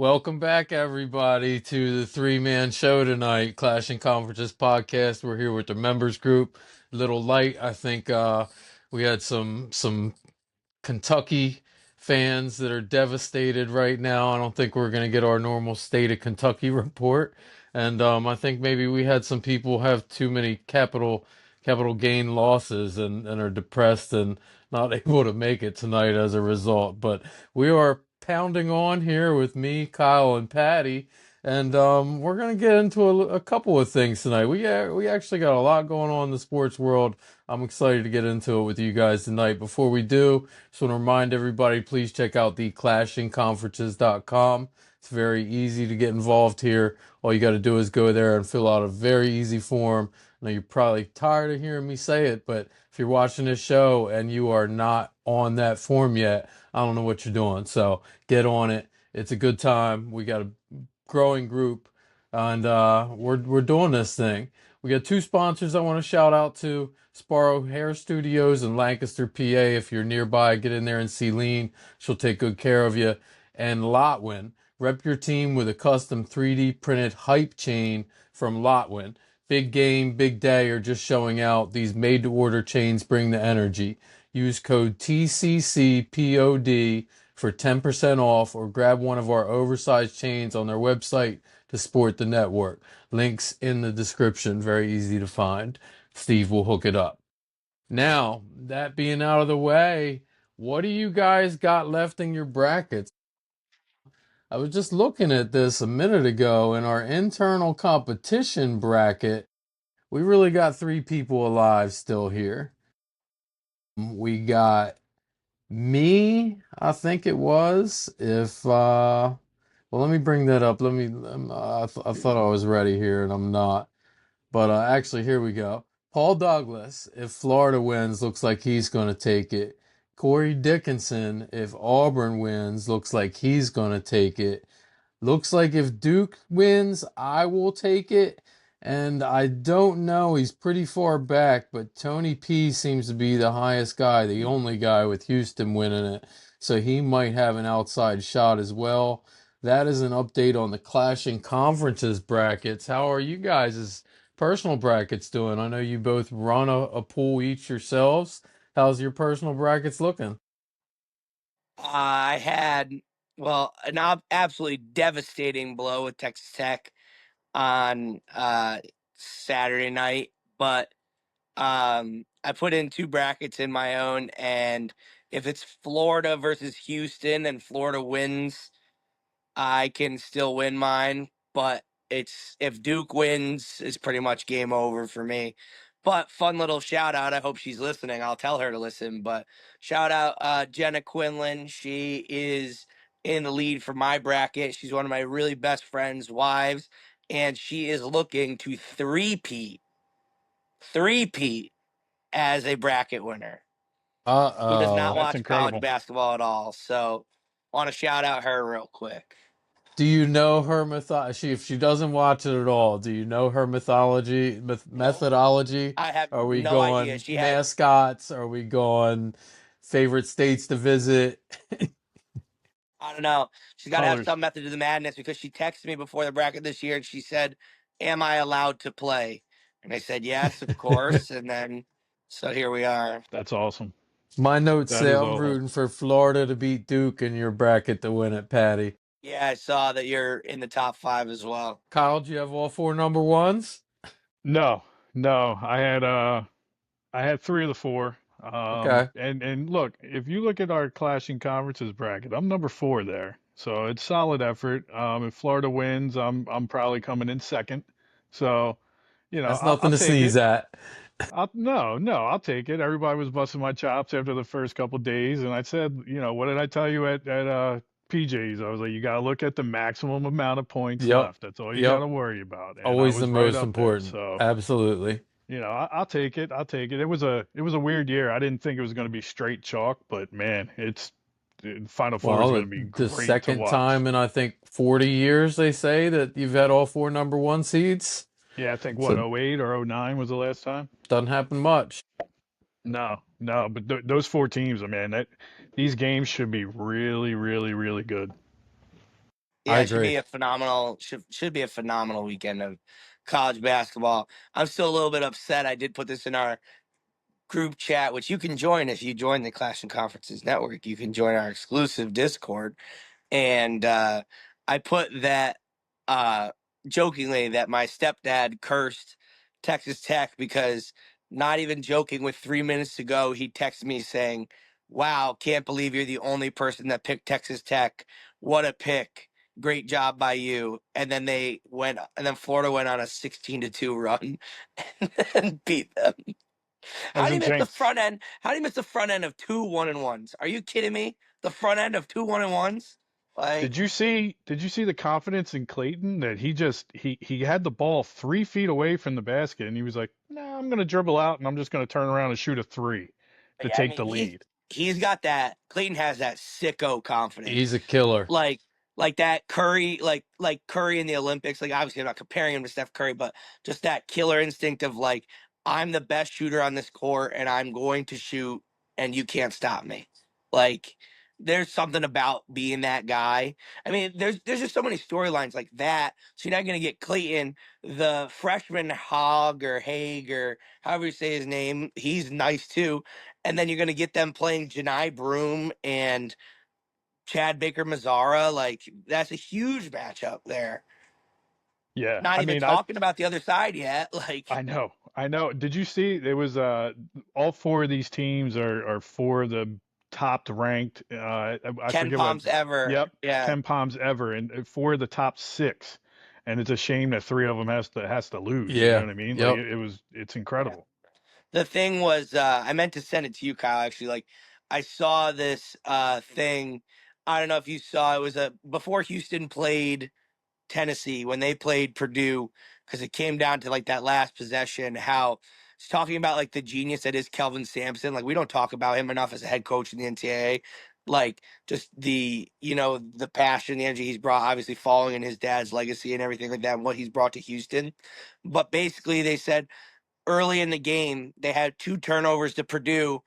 Welcome back, everybody, to the three-man show tonight, Clash and Conferences podcast. We're here with the members group. A little light, I think. We had some Kentucky fans that are devastated right now. I don't think we're going to get our normal state of Kentucky report, and I think maybe we had some people have too many capital gain losses and are depressed and not able to make it tonight as a result. But we are pounding on here with me, Kyle, and Patty. And we're going to get into a couple of things tonight. We actually got a lot going on in the sports world. I'm excited to get into it with you guys tonight. Before we do, just want to remind everybody, please check out the clashingconferences.com. It's very easy to get involved here. All you got to do is go there and fill out a very easy form. I know you're probably tired of hearing me say it, but if you're watching this show and you are not on that form yet, I don't know what you're doing. So get on it. It's a good time. We got a growing group, and we're doing this thing. We got two sponsors I want to shout out to: Sparrow Hair Studios in Lancaster, PA. If you're nearby, get in there and see Lean. She'll take good care of you. And Lotwin. Rep your team with a custom 3D printed hype chain from Lotwin. Big game, big day, or just showing out. These made to order chains bring the energy. Use code TCCPOD for 10% off, or grab one of our oversized chains on their website to support the network. Links in the description, very easy to find. Steve will hook it up. Now, that being out of the way, what do you guys got left in your brackets? I was just looking at this a minute ago in our internal competition bracket. We really got three people alive still here. We got me, I think it was. If well, let me bring that up. I thought I was ready here, and I'm not. But actually, here we go. Paul Douglas, if Florida wins, looks like he's going to take it. Corey Dickinson, if Auburn wins, looks like he's going to take it. Looks like if Duke wins, I will take it. And I don't know, he's pretty far back, but Tony P seems to be the highest guy, the only guy with Houston winning it. So he might have an outside shot as well. That is an update on the Clashing Conferences brackets. How are you guys' personal brackets doing? I know you both run a pool each yourselves. How's your personal brackets looking? I had, an absolutely devastating blow with Texas Tech on Saturday night, but I put in two brackets in my own, and if it's Florida versus Houston and Florida wins, I can still win mine, but it's if Duke wins, it's pretty much game over for me. But fun little shout out. I hope she's listening. I'll tell her to listen. But shout out Jenna Quinlan. She is in the lead for my bracket. She's one of my really best friends' wives, and she is looking to three-peat as a bracket winner. Who does not Uh-oh. That's watch college incredible. basketball at all. So want to shout out her real quick. Do you know her mythology? If she doesn't watch it at all, do you know her No. methodology? I have Are we no idea. going She had, mascots? Are we going favorite states to visit? I don't know. She's got to have Colors. some method to the madness because she texted me before the bracket this year and she said, "Am I allowed to play?" And I said, "Yes, of course." And then, so here we are. That's awesome. My notes That say is I'm awesome. rooting for Florida to beat Duke in your bracket to win it, Patty. Yeah, I saw that you're in the top five as well. Kyle, do you have all four number ones? No, no. I had three of the four. Okay. And look, if you look at our clashing conferences bracket, I'm number four there. So it's solid effort. If Florida wins, I'm probably coming in second. So, That's I'll nothing to take sneeze it. at. No, I'll take it. Everybody was busting my chops after the first couple days, and I said, what did I tell you at PJ's? I was like, you got to look at the maximum amount of points Yep. left. That's all you got Yep. to worry about. And I Always the was right most up there. important. So, Absolutely. I'll take it. I'll take it. It was a weird year. I didn't think it was going to be straight chalk, but man, the Final Four is Well, going to be the great to second watch. time in I think 40 years they say that you've had all four number one seeds. Yeah, I think what, So '08 or '09 was the last time? doesn't happen much. No, no, but those four teams, man, these games should be really, really, really good. I Yeah, it should agree. be a phenomenal should be a phenomenal weekend of college basketball. I'm still a little bit upset. I did put this in our group chat, which you can join if you join the Clash and Conferences Network. You can join our exclusive Discord, and I put that uh, jokingly that my stepdad cursed Texas Tech because not even joking, with 3 minutes to go, he texted me saying, "Wow, can't believe you're the only person that picked Texas Tech. What a pick! Great job by you." And then and then Florida went on a 16-2 run and beat them. How As do a you miss the jinx. front end? How do you miss the front end of two 1-1s? Are you kidding me? The front end of two 1-1s? Like, Did you see the confidence in Clayton that he had the ball 3 feet away from the basket and he was like, nah, I'm gonna dribble out and I'm just gonna turn around and shoot a three to yeah, I take mean, the lead. he's got that. Clayton has that sicko He's a confidence, killer. like that Curry, like Curry in the Olympics. Like, obviously, I'm not comparing him to Steph Curry, but just that killer instinct of like, I'm the best shooter on this court, and I'm going to shoot, and you can't stop me. Like, there's something about being that guy. I mean, there's just so many storylines like that. So you're not gonna get Clayton, the freshman Hog or Haig or however you say his name. He's nice too, and then you're gonna get them playing Janai Broom and Chad Baker Mazzara. Like, that's a huge matchup there. Yeah, Not I even mean, I talking about the other side yet. Like, I know, I know. Did you see there was all four of these teams are four of the top ranked. I Ken forget what. Palms ever. Yep, Yeah. 10 palms ever, and four of the top six. And it's a shame that three of them has to lose. You know Yeah. what I mean? Like Yep. it's Yeah. incredible. The thing was, I meant to send it to you, Kyle, actually. Like, I saw this thing. I don't know if you saw, it was before Houston played Tennessee, when they played Purdue, because it came down to like that last possession. How it's talking about like the genius that is Kelvin Sampson. Like, we don't talk about him enough as a head coach in the NCAA. Like, just the passion, the energy he's brought, obviously following in his dad's legacy and everything like that, and what he's brought to Houston. But basically, they said early in the game, they had two turnovers to Purdue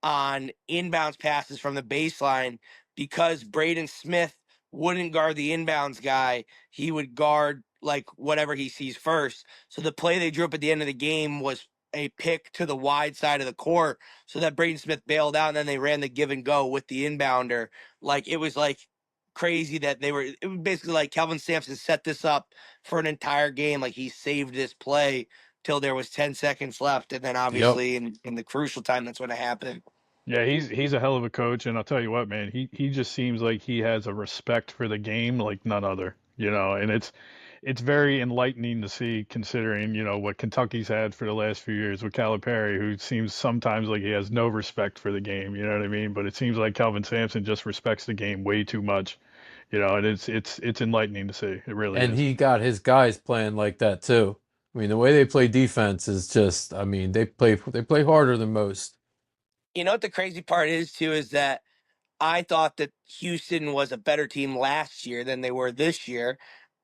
on inbounds passes from the baseline because Braden Smith wouldn't guard the inbounds guy. He would guard like whatever he sees first. So the play they drew up at the end of the game was a pick to the wide side of the court so that Braden Smith bailed out, and then they ran the give and go with the inbounder. Like, it was like crazy that it was basically like Kelvin Sampson set this up for an entire game. Like, he saved this play till there was 10 seconds left, and then Yep. obviously in the crucial time, that's when it happened. Yeah, he's a hell of a coach, and I'll tell you what, man, he just seems like he has a respect for the game like none other, and it's very enlightening to see considering, what Kentucky's had for the last few years with Calipari, who seems sometimes like he has no respect for the game, you know what I mean? But it seems like Calvin Sampson just respects the game way too much, and it's enlightening to see. It really And is. he got his guys playing like that too. I mean, the way they play defense is just, I mean, they play harder than most. You know what the crazy part is too is that I thought that Houston was a better team last year than they were this year,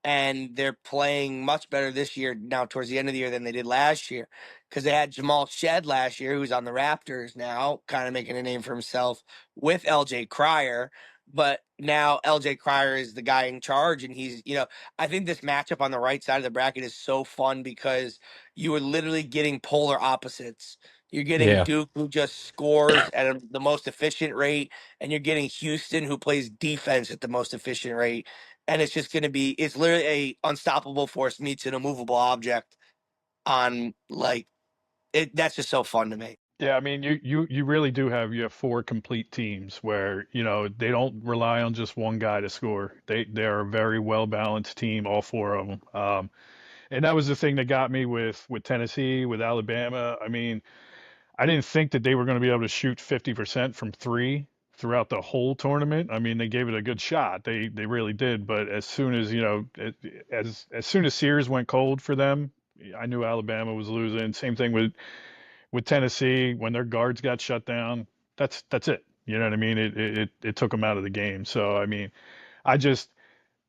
and they're playing much better this year now towards the end of the year than they did last year, because they had Jamal Shed last year, who's on the Raptors now, kind of making a name for himself with LJ Cryer. But now LJ Cryer is the guy in charge, and I think this matchup on the right side of the bracket is so fun because you are literally getting polar opposites. You're getting Yeah. Duke, who just scores at the most efficient rate, and you're getting Houston, who plays defense at the most efficient rate. And it's just going to it's literally a unstoppable force meets an immovable object on like it. That's just so fun to me. Yeah, I mean, you really do you have four complete teams where, they don't rely on just one guy to score. They're a very well balanced team, all four of them. And that was the thing that got me with Tennessee, with Alabama. I mean, I didn't think that they were going to be able to shoot 50% from three throughout the whole tournament. I mean, they gave it a good shot. They really did. But as soon as, as soon as Sears went cold for them, I knew Alabama was losing. Same thing with Tennessee when their guards got shut down. That's it. You know what I mean? It took them out of the game. So I mean, I just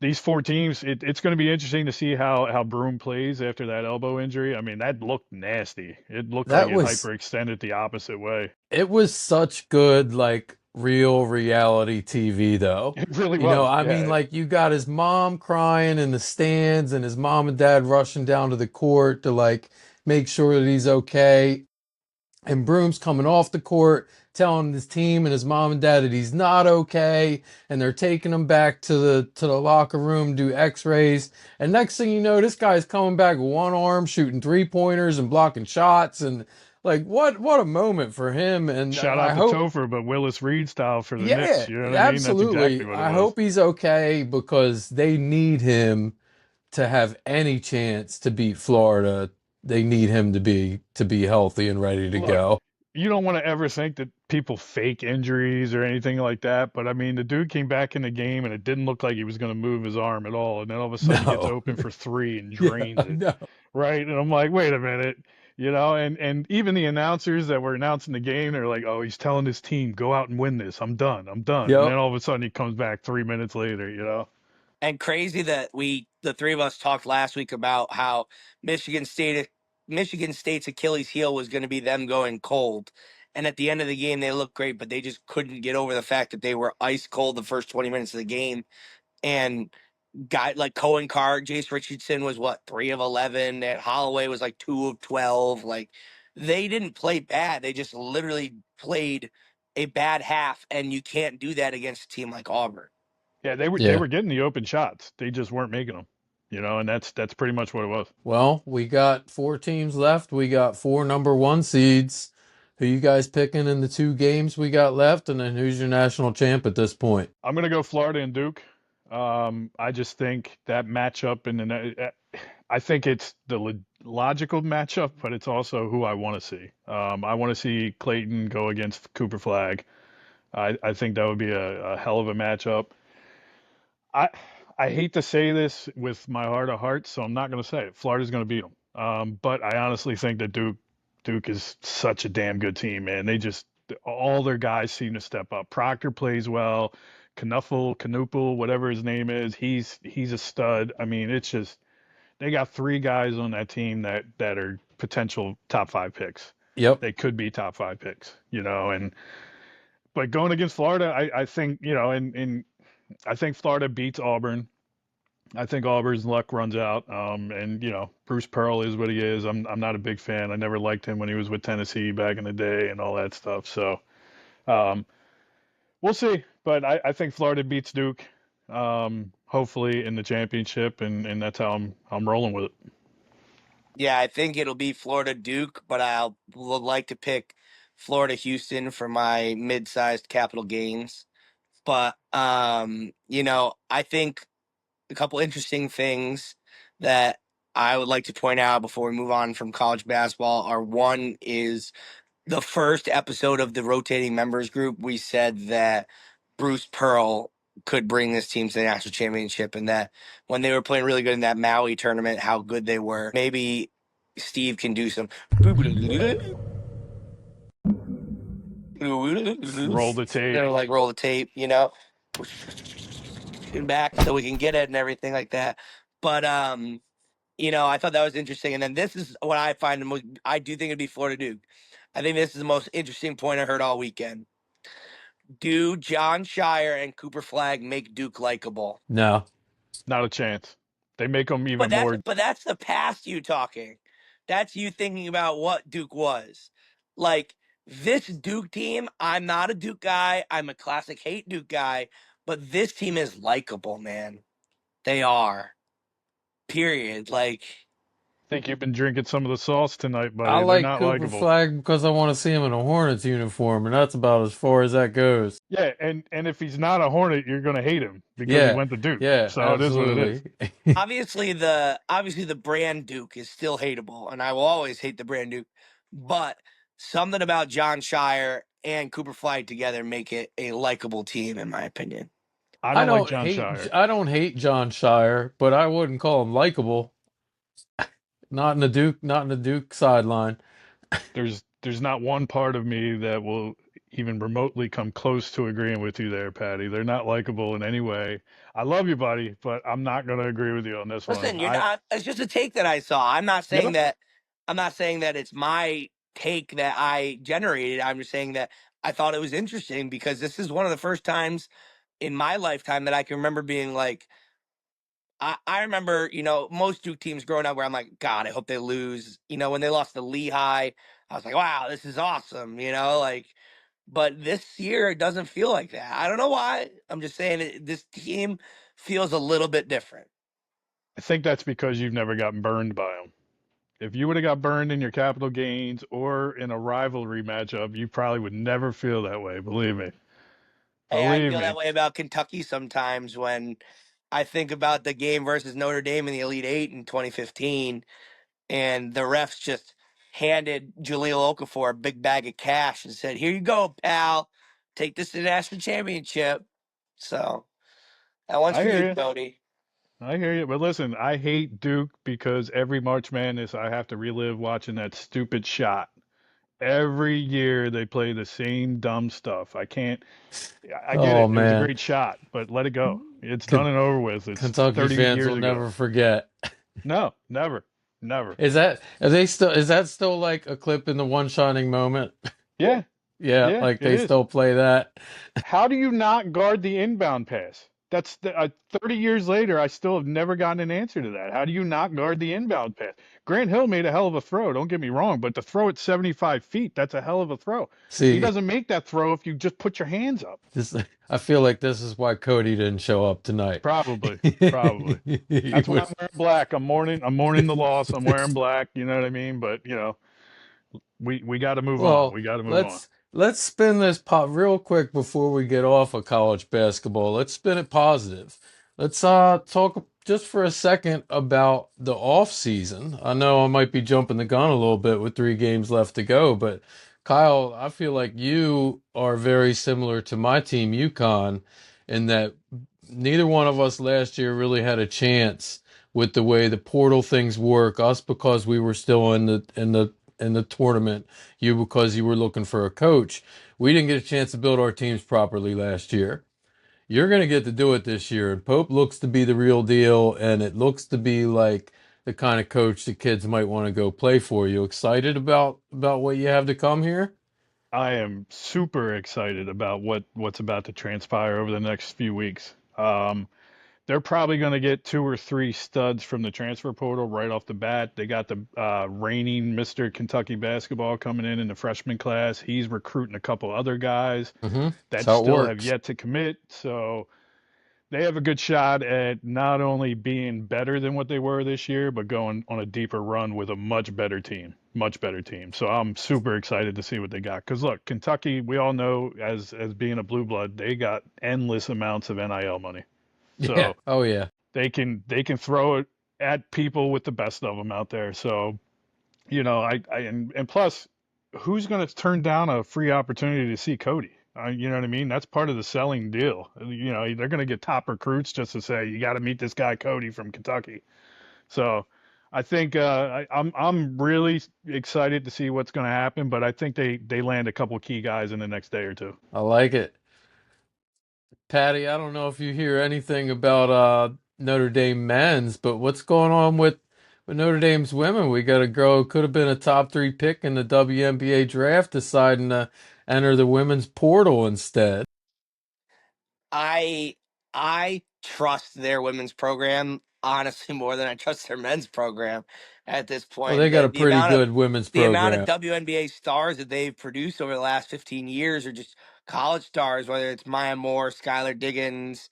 these four teams. It's going to be interesting to see how Broom plays after that elbow injury. I mean, that looked nasty. It looked like That it was hyperextended the opposite way. it was such good like real reality TV though. It really You know, was. I mean, Yeah. like you got his mom crying in the stands and his mom and dad rushing down to the court to like make sure that he's okay. And Broom's coming off the court telling his team and his mom and dad that he's not okay, and they're taking him back to the locker room, do x-rays, and next thing you know, this guy's coming back with one arm shooting three-pointers and blocking shots, and like what a moment for him. And Shout I out to hope, Topher, but Willis Reed style for the yeah, Knicks. You know what I mean? That's exactly absolutely, what it I was. hope he's okay because they need him to have any chance to beat Florida. They need him to be healthy and ready to Look, go. you don't want to ever think that people fake injuries or anything like that, but I mean, the dude came back in the game and it didn't look like he was going to move his arm at all. And then all of a sudden he gets No. open for three and Yeah, drains it. no. Right. And I'm like, wait a minute. And even the announcers that were announcing the game, they're like, oh, he's telling his team, go out and win this. I'm done. I'm done. And then Yep. all of a sudden he comes back 3 minutes later. And crazy that the three of us talked last week about how Michigan State's Achilles heel was going to be them going cold. And at the end of the game, they looked great, but they just couldn't get over the fact that they were ice cold the first 20 minutes of the game. And guy like Cohen Carr, Jace Richardson was what, 3 of 11, and Holloway was like 2 of 12. Like they didn't play bad. They just literally played a bad half, and you can't do that against a team like Auburn. Yeah, they Yeah. were getting the open shots. They just weren't making them. And that's pretty much what it was. Well, we got 4 teams left. We got 4 number 1 seeds. Who you guys picking in the 2 games we got left? And then who's your national champ at this point? I'm gonna go Florida and Duke. I just think that matchup I think it's the logical matchup, but it's also who I want to see. I want to see Clayton go against Cooper Flag. I think that would be a hell of a matchup. I I hate to say this with my heart of hearts, so I'm not going to say it. Florida's going to beat them. But I honestly think that Duke is such a damn good team, man. They just all their guys seem to step up. Proctor plays well. Knuppel, whatever his name is, he's a stud. I mean, it's just they got 3 guys on that team that are potential top 5 picks. Yep. They could be top 5 picks. And but going against Florida, I think and I think Florida beats Auburn. I think Auburn's luck runs out. And Bruce Pearl is what he is. I'm not a big fan. I never liked him when he was with Tennessee back in the day and all that stuff. So um, we'll see. But I think Florida beats Duke. Hopefully in the championship, and that's how I'm rolling with it. Yeah, I think it'll be Florida Duke, but I would like to pick Florida Houston for my mid-sized capital gains. But I think a couple interesting things that I would like to point out before we move on from college basketball are, one is the first episode of the rotating members group, we said that Bruce Pearl could bring this team to the national championship, and that when they were playing really good in that Maui tournament, how good they were. Maybe Steve can do some Roll the tape. like roll the tape, back so we can get it and everything like that. But I thought that was interesting. And then this is what I find the most. I do think it'd be Florida Duke. I think this is the most interesting point I heard all weekend. Do John Shire and Cooper Flag make Duke likable? No. Not a chance. They make them But even that's more. but that's the past you talking. That's you thinking about what Duke was. Like this Duke team, I'm not a Duke guy. I'm a classic hate Duke guy, but this team is likable, man. They are. Period. Like Think you've been drinking some of the sauce tonight, I buddy. They're like not Cooper likable. Flag because I want to see him in a Hornets uniform, and that's about as far as that goes. Yeah, and if he's not a Hornet, you're gonna hate him because he Yeah. went to Duke. Yeah, So it is what it is. absolutely. obviously the brand Duke is still hateable, and I will always hate the brand Duke. But something about John Shire and Cooper Flag together make it a likable team, in my opinion. I I don't like don't John hate Shire. I don't hate John Shire, but I wouldn't call him likable. Not in the Duke sideline. There's not one part of me that will even remotely come close to agreeing with you there, Patty. They're not likable in any way. I love you, buddy, but I'm not gonna agree with you on this one. Listen, you're not. It's just a take that I saw. I'm not saying Yep. that. I'm not saying that it's my take that I generated. I'm just saying that I thought it was interesting because this is one of the first times in my lifetime that I can remember being like, I remember, most Duke teams growing up where I'm like, God, I hope they lose. When they lost to Lehigh, I was like, wow, this is awesome, but this year it doesn't feel like that. I don't know why. I'm just saying this team feels a little bit different. I think that's because you've never gotten burned by them. If you would have got burned in your capital gains or in a rivalry matchup, you probably would never feel that way. Believe me. Hey, I Believe feel that me. way about Kentucky sometimes when I think about the game versus Notre Dame in the Elite Eight in 2015, and the refs just handed Jaleel Okafor a big bag of cash and said, "Here you go, pal. Take this to the national championship." So that one's I for hear you, you. Cody. I hear you. But listen, I hate Duke because every March Madness I have to relive watching that stupid shot. Every year they play the same dumb stuff. I can't. I get Oh it. It was a man, great shot, but let it go. It's done Ken- and over with. It's Kentucky 30 fans will years ago. never forget. No, never. Never. Is that still like a clip in the One Shining Moment? Yeah. Yeah, Yeah, like it they is. still play that. How do you not guard the inbound pass? 30 years later, I still have never gotten an answer to that. How do you not guard the inbound pass? Grant Hill made a hell of a throw, don't get me wrong, but to throw it 75 feet, that's a hell of a throw. He See, doesn't make that throw if you just put your hands up. this I feel like this is why Cody didn't show up tonight. Probably, probably. He That's why I'm was wearing black. I'm mourning the loss. I'm wearing black, you know what I mean? But, we got to move on. Well, We got to move on. let's spin this pop real quick before we get off of college basketball. Let's spin it positive. Let's talk just for a second about the off season. I know I might be jumping the gun a little bit with 3 games left to go, but Kyle, I feel like you are very similar to my team, UConn, in that neither one of us last year really had a chance with the way the portal things work. Us because we were still in the tournament, you because you were looking for a coach. We didn't get a chance to build our teams properly last year. You're going to get to do it this year. And Pope looks to be the real deal, and it looks to be like the kind of coach the kids might want to go play for. You excited about what you have to come here? I am super excited about what's about to transpire over the next few weeks. They're probably going to get 2 or 3 studs from the transfer portal right off the bat. They got the reigning Mr. Kentucky basketball coming in the freshman class. He's recruiting a couple other guys That's that how it still have works. yet to commit. So they have a good shot at not only being better than what they were this year, but going on a deeper run with a much better team. Much better team. So I'm super excited to see what they got. Because look, Kentucky, we all know as being a blue blood, they got endless amounts of NIL money. Yeah. So Oh yeah. they can throw it at people with the best of them out there. So and plus, who's going to turn down a free opportunity to see Cody? You know what I mean? That's part of the selling deal. They're going to get top recruits just to say you got to meet this guy Cody from Kentucky. So I think I'm really excited to see what's going to happen. But I think they land a couple key guys in the next day or two. I like it. Patty, I don't know if you hear anything about Notre Dame men's, but what's going on with Notre Dame's women? We got a girl who could have been a top 3 pick in the WNBA draft deciding to enter the women's portal instead. I I trust their women's program honestly more than I trust their men's program at this Well, they point. got The a the pretty amount of good women's the amount of program. WNBA stars that they've produced over the last 15 years are just college stars, whether it's Maya Moore, Skylar Diggins,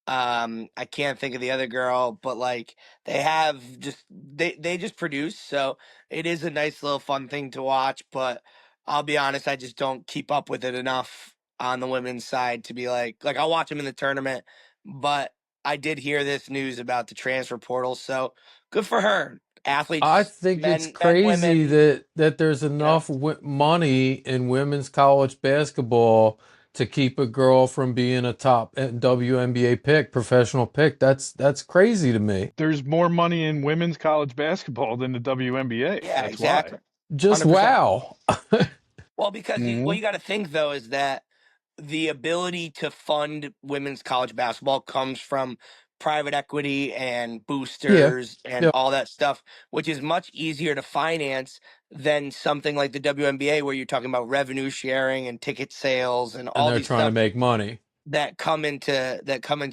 I can't think of the other girl, but like they just produce, so it is a nice little fun thing to watch. But I'll be honest, I just don't keep up with it enough on the women's side to be like I'll watch them in the tournament. But I did hear this news about the transfer portal, so good for her. I Athletes, think it's men, crazy women, that there's you know. enough money in women's college basketball to keep a girl from being a top WNBA pick, professional pick. That's crazy to me. There's more money in women's college basketball than the WNBA. Yeah, That's why. exactly, Just 100%. wow. Well, because what Hmm. you got to think though is that the ability to fund women's college basketball comes from private equity and Yeah. boosters and Yep. all that stuff, which is much easier to finance than something like the WNBA where you're talking about revenue sharing and ticket sales and And all they're these trying to stuff make money. that come into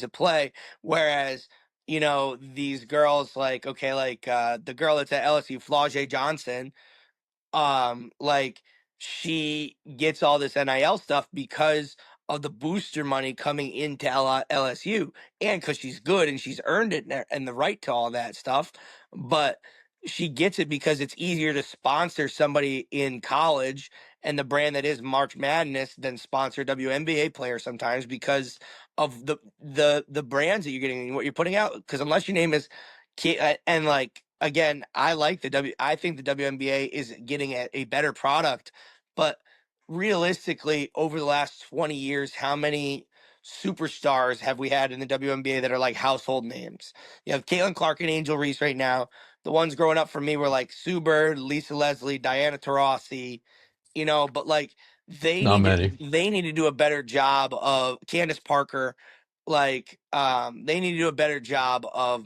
play. Whereas, these girls like, okay, like the girl that's at LSU, Flau'jae Johnson, like she gets all this NIL stuff because of the booster money coming into LSU, and because she's good and she's earned it and the right to all that stuff. But she gets it because it's easier to sponsor somebody in college and the brand that is March Madness than sponsor WNBA players sometimes because of the brands that you're getting and what you're putting out. Because unless your name is and like again, I think the WNBA is getting a better product, but realistically, over the last 20 years, how many superstars have we had in the WNBA that are like household names? You have Caitlin Clark and Angel Reese right now. The ones growing up for me were like Sue Bird, Lisa Leslie, Diana Taurasi, but like Not many. they need to do a better job of Candace Parker, like they need to do a better job of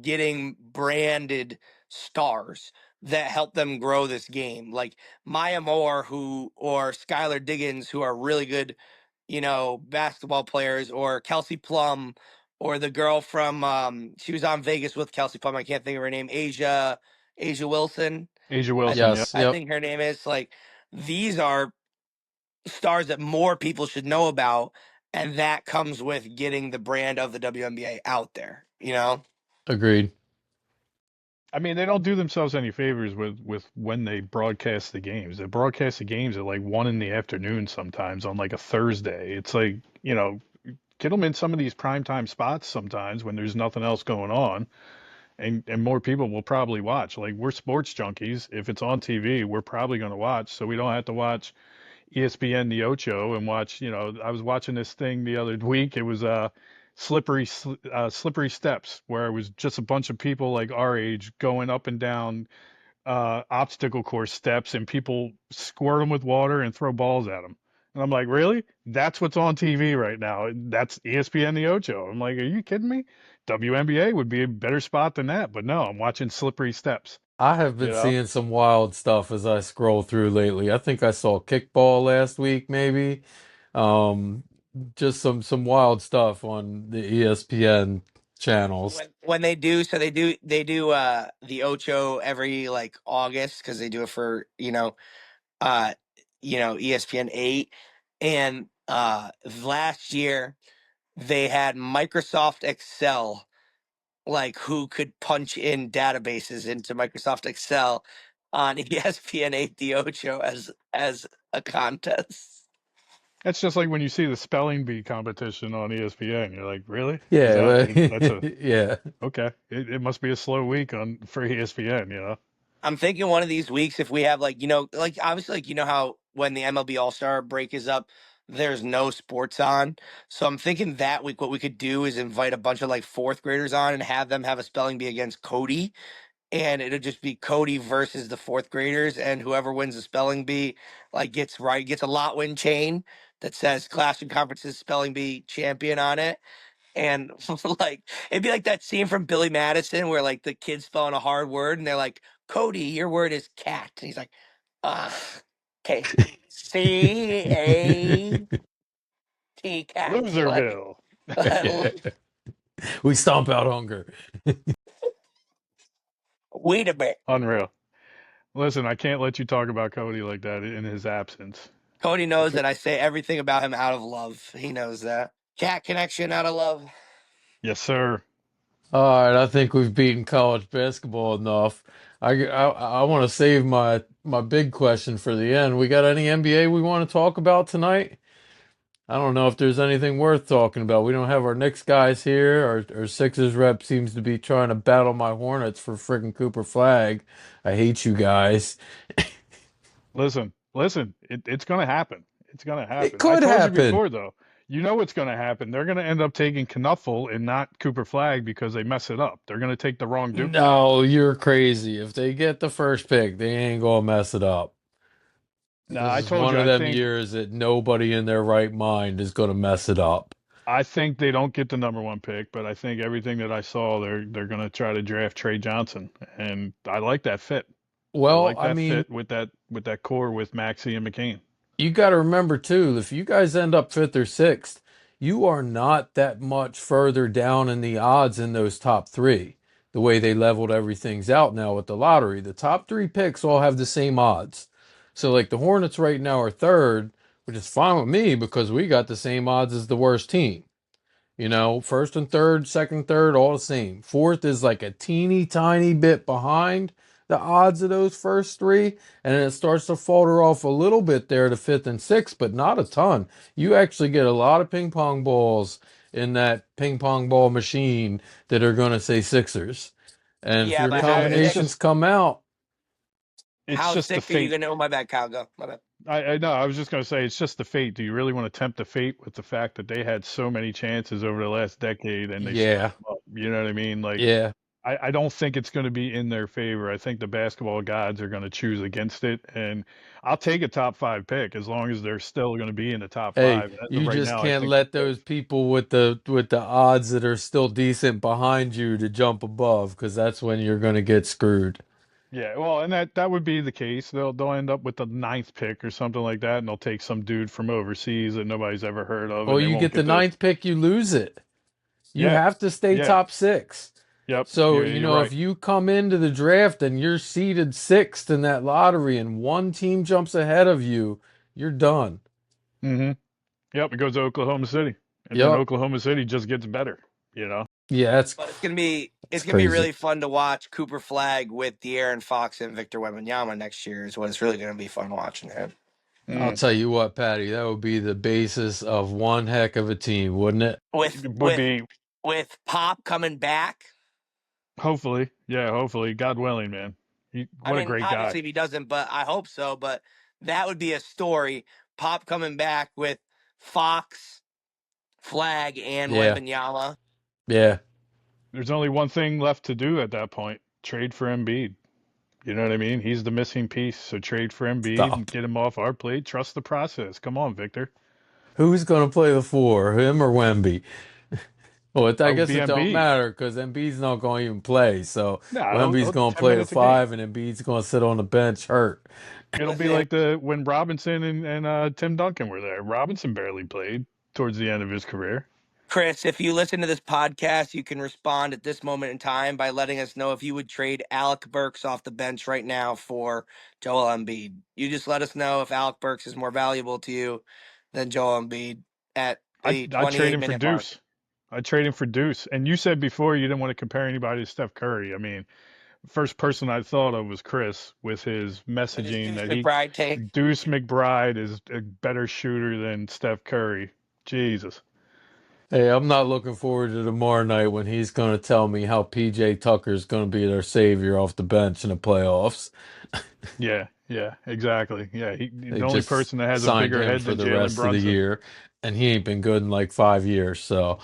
getting branded stars that help them grow this game. Like Maya Moore or Skylar Diggins, who are really good, basketball players, or Kelsey Plum, or the girl from she was on Vegas with Kelsey Plum. I can't think of her name. Asia Wilson. Asia I Wilson, yep. Yes. I Yep. think her name is like these are stars that more people should know about, and that comes with getting the brand of the WNBA out there, Agreed. I mean, they don't do themselves any favors with when they broadcast the games. They broadcast the games at like 1 in the afternoon sometimes on like a Thursday. It's like, get them in some of these primetime spots sometimes when there's nothing else going on, and more people will probably watch. Like, we're sports junkies. If it's on TV, we're probably going to watch, so we don't have to watch ESPN the Ocho and watch. I was watching this thing the other week. It was slippery steps, where it was just a bunch of people like our age going up and down obstacle course steps, and people squirt them with water and throw balls at them. And I'm like, really? That's what's on TV right now. That's ESPN the Ocho. I'm like, are you kidding me? WNBA would be a better spot than that, but no, I'm watching slippery steps. I have You been know, seeing some wild stuff as I scroll through lately. I think I saw kickball last week, maybe. Um, just some wild stuff on the ESPN channels. when they do the Ocho every like August because they do it for uh ESPN 8, and last year they had Microsoft Excel, like who could punch in databases into Microsoft Excel on ESPN 8 the Ocho as a contest. that's just like when you see the spelling bee competition on ESPN. You're like, really? Is Yeah, that that's a but yeah. okay? It must be a slow week on for ESPN. I'm thinking one of these weeks, if we have like like obviously, like how when the MLB All Star break is up, there's no sports on. So I'm thinking that week what we could do is invite a bunch of like fourth graders on and have them have a spelling bee against Cody, and it'll just be Cody versus the fourth graders, and whoever wins the spelling bee like gets a lot win chain that says Classroom Conference's spelling bee champion on it. And like it'd be like that scene from Billy Madison where like the kid's spelling a hard word and they're like, Cody, your word is cat. And he's like, okay, CAT cat. Like, Loserville. We stomp out hunger. wait a minute. Unreal. Listen, I can't let you talk about Cody like that in his absence. Cody knows If it, that I say everything about him out of love. He knows that. Cat connection out of love. yes, sir. All right, I think we've beaten college basketball enough. I want to save my big question for the end. We got any NBA we want to talk about tonight? I don't know if there's anything worth talking about. We don't have our Knicks guys here. Our Sixers rep seems to be trying to battle my Hornets for friggin' Cooper Flag. I hate you guys. Listen. It's gonna happen. It's gonna It happen. I could told you happen. before, though. You know what's gonna happen. They're gonna end up taking Knuffle and not Cooper Flag because they mess it up. They're gonna take the wrong duplicate. No, you're crazy. If they get the first pick, they ain't gonna mess it up. Now, This I is told one you. of I them think. years that nobody in their right mind is gonna mess it up. I think they don't get the number one pick, but I think everything that I saw, they're going to try to draft Trey Johnson, and I like that fit. I Well, like I that mean, fit with that core with Maxey and McCain. you got to remember too, if you guys end up fifth or sixth, you are not that much further down in the odds in those top three. The way they leveled everything's out now with the lottery, the top three picks all have the same odds. So, like the Hornets right now are third, which is fine with me because we got the same odds as the worst team. You know, first and third, second, third, all the same. Fourth is like a teeny tiny bit behind the odds of those first three, and then it starts to falter off a little bit there to fifth and sixth, but not a ton. You actually get a lot of ping pong balls in that ping pong ball machine that are going to say Sixers. And if Yeah, your but Yeah, combinations come out, it's how just the sick are you fate. gonna? Oh, my bad, Kyle. Go. My bad. I know. I was just going to say it's just the fate. Do you really want to tempt the fate with the fact that they had so many chances over the last decade and they screwed yeah, them up? You know what I mean? Like, yeah. I don't think it's going to be in their favor. I think the basketball gods are going to choose against it, and I'll take a top five pick as long as they're still going to be in the top Hey, five. And as of you right just now, I can't think let they're those fifth. people with the odds that are still decent behind you to jump above, because that's when you're going to get screwed. Yeah, well, and that would be the case. They'll end up with the ninth pick or something like that, and they'll take some dude from overseas that nobody's ever heard of, Well, and they you won't get the get the ninth pick, you lose it. You yeah, have to stay yeah, top six. yep, So, yeah, you you're know, right. if you come into the draft and you're seeded sixth in that lottery and one team jumps ahead of you, you're done. Mm-hmm. Yep, it goes to Oklahoma City, and then Yep. Oklahoma City just gets better. You know. Yeah, But it's that's gonna be crazy. really fun to watch Cooper Flag with De'Aaron Fox and Victor Wembanyama next year. Is what it's really gonna be fun watching him. I'll Mm. tell you what, Patty, that would be the basis of one heck of a team, wouldn't it? With It would with be with Pop coming back. hopefully, yeah, hopefully, God willing, man. I What a mean, great guy. obviously if he doesn't, but I hope so. But that would be a story. Pop coming back with Fox, Flag, and Yeah. Wembanyama. Yeah. There's only one thing left to do at that point: trade for Embiid. You know what I mean? He's the missing piece. So trade for Embiid and Stop. get him off our plate. Trust the process. Come on, Victor. Who's going to play the four, him or Wemby? Well, I That would guess be it don't Embiid. matter because Embiid's not going to even play. So No, Wemby's going to 10 play the minutes a game. five, and Embiid's going to sit on the bench hurt. It'll be Listen, like the when Robinson and Tim Duncan were there. Robinson barely played towards the end of his career. Chris, if you listen to this podcast, you can respond at this moment in time by letting us know if you would trade Alec Burks off the bench right now for Joel Embiid. You just let us know if Alec Burks is more valuable to you than Joel Embiid at the I'd trade 28 him for minute mark. Deuce. I'd trade him for Deuce. And you said before you didn't want to compare anybody to Steph Curry. I mean, first person I thought of was Chris with his With his messaging Deuce that McBride take. Deuce McBride is a better shooter than Steph Curry. Jesus. Hey, I'm not looking forward to tomorrow night when he's going to tell me how PJ Tucker's going to be their savior off the bench in the playoffs. Yeah, yeah, exactly. Yeah, They the only just person that has a signed bigger him head for than the Jalen rest of the Brunson. year, and he ain't been good in like 5 years. So,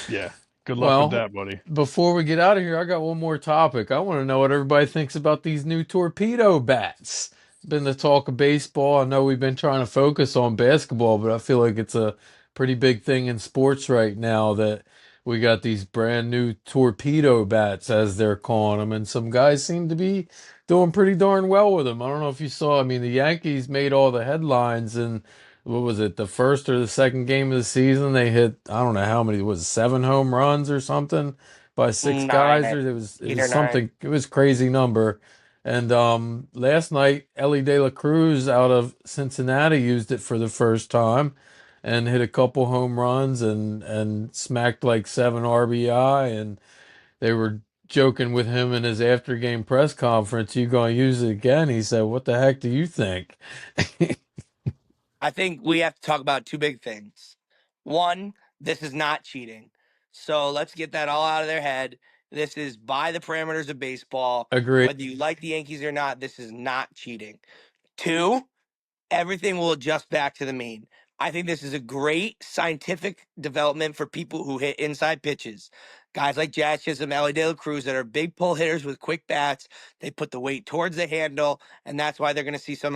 Yeah. Good luck with well, that, buddy. before we get out of here, I got one more topic. I want to know what everybody thinks about these new torpedo bats. Been the talk of baseball. I know we've been trying to focus on basketball, but I feel like it's a pretty big thing in sports right now that we got these brand new torpedo bats, as they're calling them, and some guys seem to be doing pretty darn well with them. I don't know if you saw, I mean, the Yankees made all the headlines, and what was it, the first or the second game of the season? They hit, I don't know how many, was it 7 home runs or something by six Nine, guys, or it 8 was or 9. something, it was crazy number. And last night, Ellie De La Cruz out of Cincinnati used it for the first time and hit a couple home runs and smacked like 7 RBI. And they were joking with him in his after game press conference. You gonna use it again? He said, "What the heck do you think?" I think we have to talk about two big things. One, this is not cheating. So let's get that all out of their head. This is by the parameters of baseball. Agreed. Whether you like the Yankees or not, this is not cheating. Two, everything will adjust back to the mean. I think this is a great scientific development for people who hit inside pitches. Guys like Jazz Chisholm, Ellie De La Cruz that are big pull hitters with quick bats. They put the weight towards the handle, and that's why they're going to see so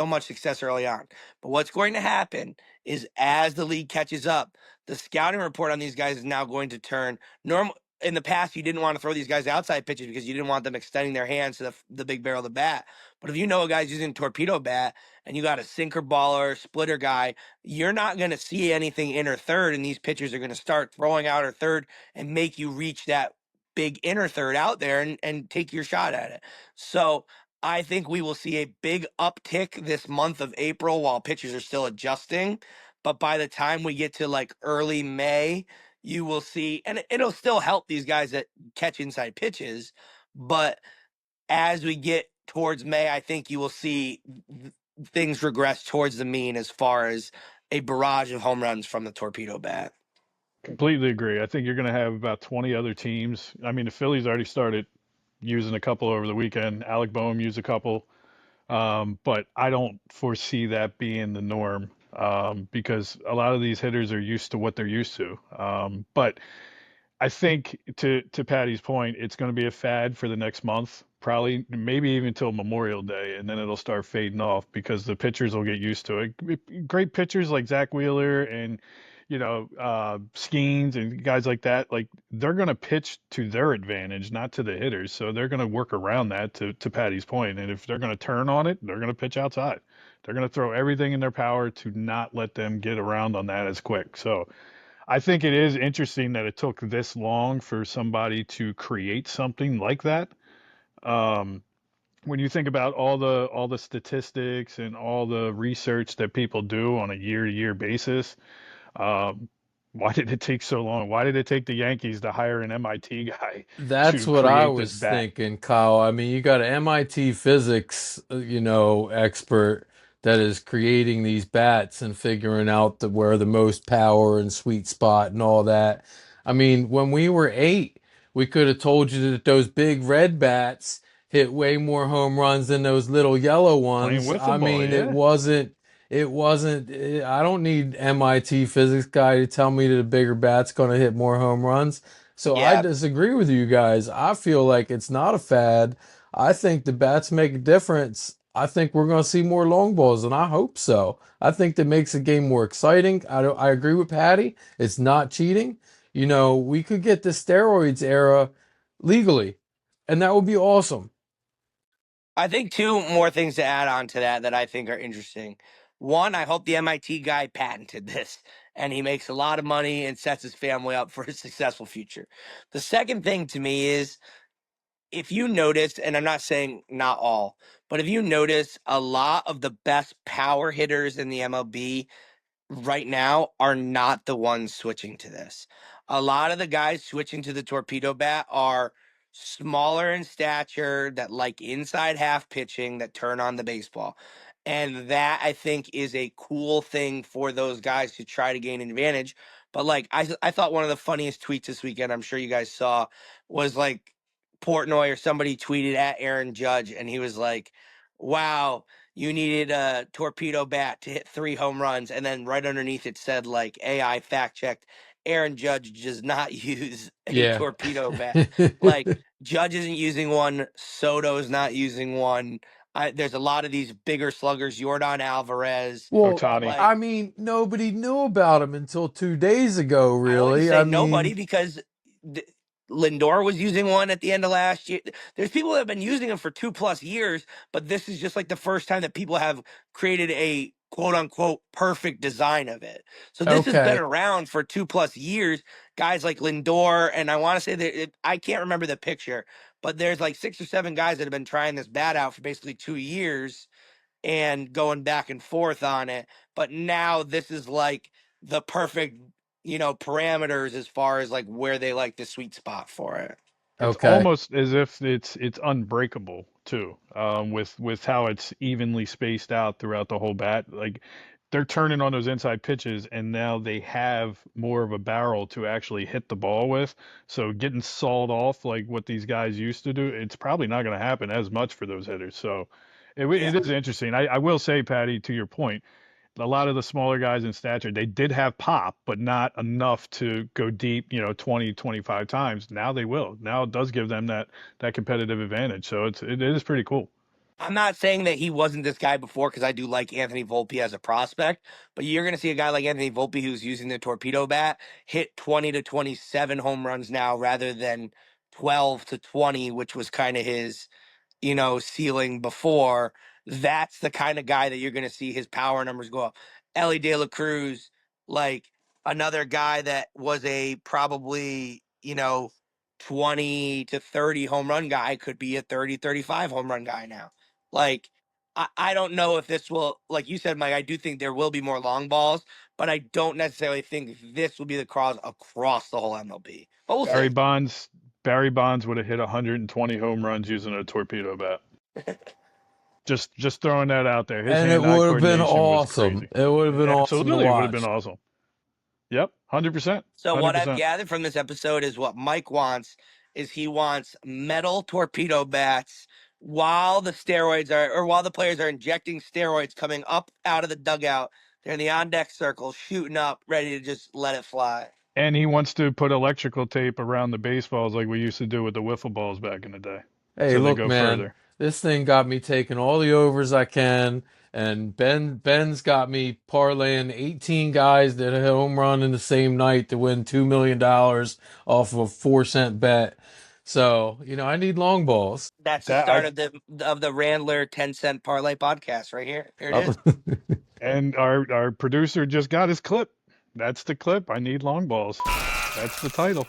much success early on. But what's going to happen is as the league catches up, the scouting report on these guys is now going to turn normal. In the past, you didn't want to throw these guys outside pitches because you didn't want them extending their hands to the big barrel of the bat. But if you know a guy's using a torpedo bat and you got a sinker baller, splitter guy, you're not going to see anything inner third, and these pitchers are going to start throwing out or third and make you reach that big inner third out there and take your shot at it. So I think we will see a big uptick this month of April while pitchers are still adjusting. But by the time we get to like early May, you will see, and it'll still help these guys that catch inside pitches. But as we get towards May, I think you will see things regress towards the mean as far as a barrage of home runs from the torpedo bat. Completely agree. I think you're going to have about 20 other teams. I mean, the Phillies already started using a couple over the weekend. Alec Boehm used a couple. But I don't foresee that being the norm because a lot of these hitters are used to what they're used to. But I think to Patty's point, it's going to be a fad for the next month, probably maybe even till Memorial Day, and then it'll start fading off because the pitchers will get used to it. Great pitchers like Zach Wheeler and Skeens and guys like that, like they're going to pitch to their advantage, not to the hitters. So they're going to work around that to Patty's point. And if they're going to turn on it, they're going to pitch outside. They're going to throw everything in their power to not let them get around on that as quick. So I think it is interesting that it took this long for somebody to create something like that. Um, when you think about all the statistics and all the research that people do on a year-to-year basis, um, why did it take so long? Why did it take the Yankees to hire an MIT guy That's to what I create this was bat? thinking, Kyle. I mean, you got an MIT physics, expert that is creating these bats and figuring out where the most power and sweet spot and all that. I mean, when we were 8, we could have told you that those big red bats hit way more home runs than those little yellow Playing ones. wiffle I ball, mean, yeah. I don't need MIT physics guy to tell me that a bigger bat's going to hit more home runs. So I Yeah, disagree with you guys. I feel like it's not a fad. I think the bats make a difference. I think we're going to see more long balls, and I hope so. I think that makes the game more exciting. I agree with Patty. It's not cheating. We could get the steroids era legally, and that would be awesome. I think two more things to add on to that I think are interesting. One, I hope the MIT guy patented this and he makes a lot of money and sets his family up for a successful future. The second thing to me is if you notice, and I'm not saying not all, but if you notice a lot of the best power hitters in the MLB right now are not the ones switching to this. A lot of the guys switching to the torpedo bat are smaller in stature that like inside half pitching that turn on the baseball. And that I think is a cool thing for those guys to try to gain an advantage. But like I thought one of the funniest tweets this weekend, I'm sure you guys saw, was like Portnoy or somebody tweeted at Aaron Judge and he was like, wow, you needed a torpedo bat to hit 3 home runs, and then right underneath it said like AI fact checked. Aaron Judge does not use a Yeah. torpedo bat. Like Judge isn't using one. Soto's not using one. There's a lot of these bigger sluggers. Jordan Alvarez. Well, Otani. I Like mean, nobody knew about him until 2 days ago, I wouldn't really. say I nobody mean, because th- Lindor was using one at the end of last year. There's people that have been using them for 2+ years, but this is just like the first time that people have created a quote unquote perfect design of it. So this has been okay. around for 2+ years. Guys like Lindor, and I want to say that I can't remember the picture, but there's like 6 or 7 guys that have been trying this bat out for basically 2 years and going back and forth on it. But now this is like the perfect, parameters as far as like where they like the sweet spot for it. It's Okay. almost as if it's unbreakable too, with how it's evenly spaced out throughout the whole bat. Like they're turning on those inside pitches, and now they have more of a barrel to actually hit the ball with. So getting sawed off like what these guys used to do, it's probably not going to happen as much for those hitters. So it Yeah. is interesting. I will say, Patty, to your point. a lot of the smaller guys in stature, they did have pop, but not enough to go deep, 20, 25 times. Now they will. Now it does give them that competitive advantage. So it is pretty cool. I'm not saying that he wasn't this guy before because I do like Anthony Volpe as a prospect, but you're going to see a guy like Anthony Volpe who's using the torpedo bat hit 20 to 27 home runs now rather than 12 to 20, which was kind of his ceiling before. That's the kind of guy that you're going to see his power numbers go up. Ellie De La Cruz, like another guy that was a probably, 20 to 30 home run guy, could be a 30, 35 home run guy now. Like, I don't know if this will, like you said, Mike, I do think there will be more long balls, but I don't necessarily think this will be the cross across the whole MLB. But we'll Barry see. Bonds, Barry Bonds would have hit 120 home runs using a torpedo bat. Just throwing that out there. His And it hand-eye would have been coordination was awesome. crazy. It would have been awesome to Absolutely, it would have been watch. awesome. Yep, 100%. So what I've 100%. gathered from this episode is what Mike wants is he wants metal torpedo bats while the while the players are injecting steroids coming up out of the dugout. They're in the on deck circle, shooting up, ready to just let it fly. And he wants to put electrical tape around the baseballs like we used to do with the wiffle balls back in the day, Hey, so they look, go man, further. this thing got me taking all the overs I can, and Ben's got me parlaying 18 guys that hit home run in the same night to win $2 million off of a 4-cent bet. So, I need long balls. That's the That start I of the Randler 10-cent parlay podcast right here. Here it is. and our producer just got his clip. That's the clip. I need long balls. That's the title.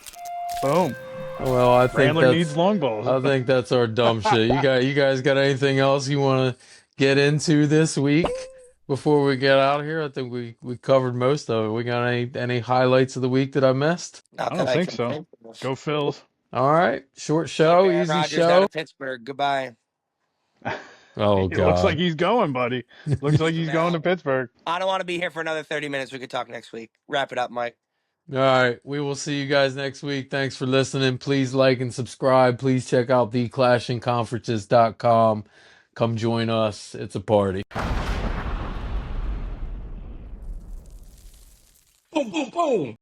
Boom. Well, Randler needs long balls. I think that's our dumb shit. You guys got anything else you want to get into this week before we get out of here? I think we covered most of it. We got any highlights of the week that I missed? Not I that don't I think can so. think of. Go Phils. All right, short Keep show, Aaron easy Rodgers out show. of Pittsburgh. Goodbye. Oh It looks like God. he's going, buddy. Looks like he's going to Pittsburgh. I don't want to be here for another 30 minutes. We could talk next week. Wrap it up, Mike. All right, we will see you guys next week. Thanks for listening. Please like and subscribe. Please check out theclashingconferences.com. Come join us. It's a party. Boom, boom, boom.